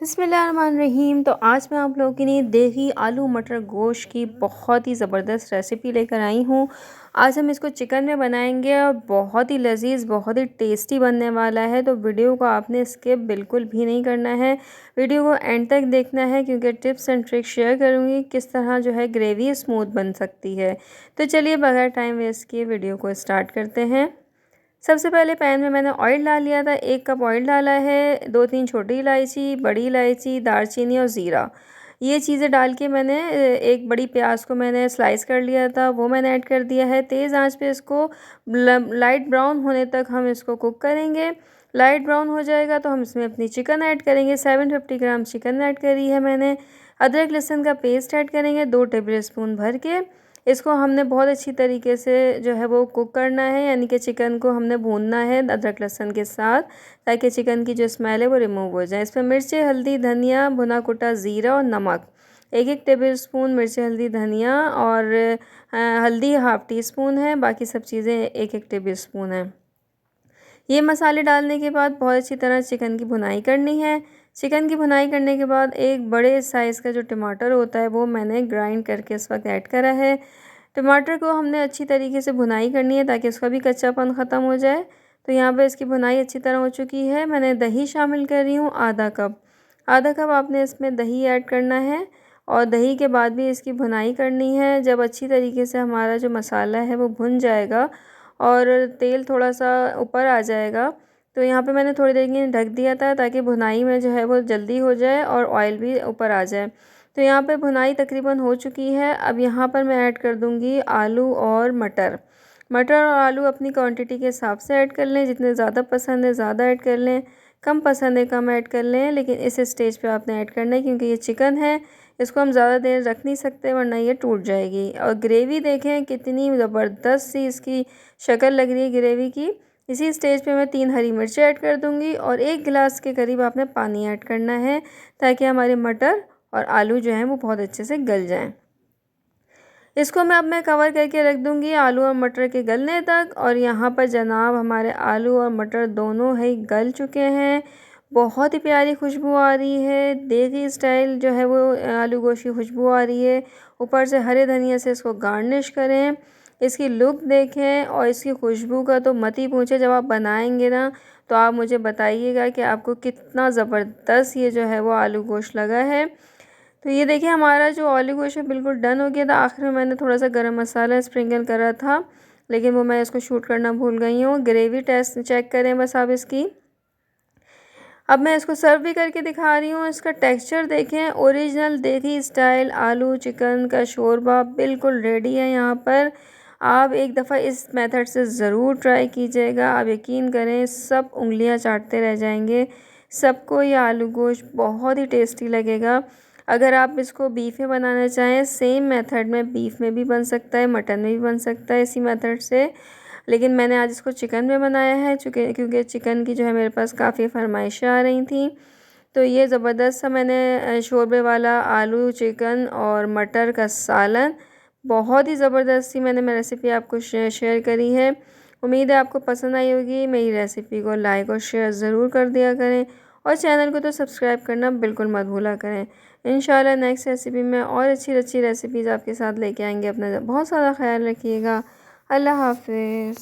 बिस्मिल्लाहिर्रहमानिर्रहीम। तो आज मैं आप लोगों के लिए देही आलू मटर गोश्त की बहुत ही ज़बरदस्त रेसिपी लेकर आई हूँ। आज हम इसको चिकन में बनाएंगे और बहुत ही लजीज बहुत ही टेस्टी बनने वाला है। तो वीडियो को आपने स्किप बिल्कुल भी नहीं करना है, वीडियो को एंड तक देखना है क्योंकि टिप्स एंड ट्रिक्स शेयर करूँगी किस तरह जो है ग्रेवी स्मूथ बन सकती है। तो चलिए बगैर टाइम वेस्ट किए वीडियो को स्टार्ट करते हैं। सबसे पहले पैन में मैंने ऑयल डाल लिया था, 1 कप ऑयल डाला है, 2-3 छोटी इलायची, बड़ी इलायची, दालचीनी और ज़ीरा, ये चीज़ें डाल के मैंने एक बड़ी प्याज को मैंने स्लाइस कर लिया था, वो मैंने ऐड कर दिया है। तेज़ आंच पे इसको लाइट ब्राउन होने तक हम इसको कुक करेंगे। लाइट ब्राउन हो जाएगा तो हम इसमें अपनी चिकन ऐड करेंगे। 750 ग्राम चिकन ऐड करी है मैंने। अदरक लहसुन का पेस्ट ऐड करेंगे 2 टेबल स्पून भर के। इसको हमने बहुत अच्छी तरीके से जो है वो कुक करना है, यानी कि चिकन को हमने भूनना है अदरक लहसुन के साथ, ताकि चिकन की जो स्मेल है वो रिमूव हो जाए। इसमें मिर्ची, हल्दी, धनिया, भुना कुटा ज़ीरा और नमक 1-1 टेबल स्पून, मिर्ची, हल्दी, धनिया और हल्दी हाफ़ टी स्पून है, बाकी सब चीज़ें 1-1 टेबल स्पून है। ये मसाले डालने के बाद बहुत अच्छी तरह चिकन की भुनाई करनी है। चिकन की भुनाई करने के बाद एक बड़े साइज़ का जो टमाटर होता है वो मैंने ग्राइंड करके इस वक्त ऐड करा है। टमाटर को हमने अच्छी तरीके से भुनाई करनी है ताकि उसका भी कच्चापन ख़त्म हो जाए। तो यहाँ पे इसकी भुनाई अच्छी तरह हो चुकी है। मैंने दही शामिल कर रही हूँ आधा कप। आधा कप आपने इसमें दही ऐड करना है और दही के बाद भी इसकी भुनाई करनी है। जब अच्छी तरीके से हमारा जो मसाला है वो भुन जाएगा और तेल थोड़ा सा ऊपर आ जाएगा, तो यहाँ पे मैंने थोड़ी देर के लिए ढक दिया था ताकि भुनाई में जो है वो जल्दी हो जाए और ऑयल भी ऊपर आ जाए। तो यहाँ पे भुनाई तकरीबन हो चुकी है। अब यहाँ पर मैं ऐड कर दूँगी आलू और मटर। मटर और आलू अपनी क्वांटिटी के हिसाब से ऐड कर लें, जितने ज़्यादा पसंद है ज़्यादा ऐड कर लें, कम पसंद है कम ऐड कर लें, लेकिन इस स्टेज पे आपने ऐड करना है क्योंकि ये चिकन है, इसको हम ज़्यादा देर रख नहीं सकते वरना ये टूट जाएगी। और ग्रेवी देखें कितनी ज़बरदस्त सी इसकी शक्ल लग रही है ग्रेवी की। इसी स्टेज पे मैं 3 हरी मिर्ची ऐड कर दूंगी और 1 गिलास के करीब आपने पानी ऐड करना है ताकि हमारे मटर और आलू जो हैं वो बहुत अच्छे से गल जाएं। इसको मैं कवर करके रख दूंगी आलू और मटर के गलने तक। और यहाँ पर जनाब हमारे आलू और मटर दोनों ही गल चुके हैं। बहुत ही प्यारी खुशबू आ रही है, देसी स्टाइल जो है वो आलू गोश्त की खुशबू आ रही है। ऊपर से हरे धनिया से इसको गार्निश करें। इसकी लुक देखें और इसकी खुशबू का तो मत ही पूछे। जब आप बनाएंगे ना तो आप मुझे बताइएगा कि आपको कितना ज़बरदस्त ये जो है वो आलू गोश्त लगा है। तो ये देखिए हमारा जो आलू गोश्त है बिल्कुल डन हो गया था। आखिर में मैंने थोड़ा सा गरम मसाला स्प्रिंकल करा था, लेकिन वो मैं इसको शूट करना भूल गई हूँ। ग्रेवी टेस्ट चेक करें बस आप इसकी। अब मैं इसको सर्व भी करके दिखा रही हूँ। इसका टेक्सचर देखें, ओरिजिनल देसी स्टाइल आलू चिकन का शोरबा बिल्कुल रेडी है। यहाँ पर आप एक दफ़ा इस मेथड से ज़रूर ट्राई कीजिएगा। आप यकीन करें सब उंगलियाँ चाटते रह जाएंगे। सबको ये आलू गोश्त बहुत ही टेस्टी लगेगा। अगर आप इसको बीफ में बनाना चाहें सेम मेथड में बीफ में भी बन सकता है, मटन में भी बन सकता है इसी मेथड से, लेकिन मैंने आज इसको चिकन में बनाया है क्योंकि चिकन की जो है मेरे पास काफ़ी फरमाइशें आ रही थी। तो ये ज़बरदस्त सा मैंने शोरबे वाला आलू चिकन और मटर का सालन बहुत ही ज़बरदस्त सी मैं रेसिपी आपको शेयर करी है। उम्मीद है आपको पसंद आई होगी। मेरी रेसिपी को लाइक और शेयर ज़रूर कर दिया करें और चैनल को तो सब्सक्राइब करना बिल्कुल मत भूला करें। इंशाल्लाह नेक्स्ट रेसिपी में और अच्छी अच्छी रेसिपीज़ आपके साथ लेके आएंगे। अपना बहुत सारा ख्याल रखिएगा। अल्लाह हाफिज़।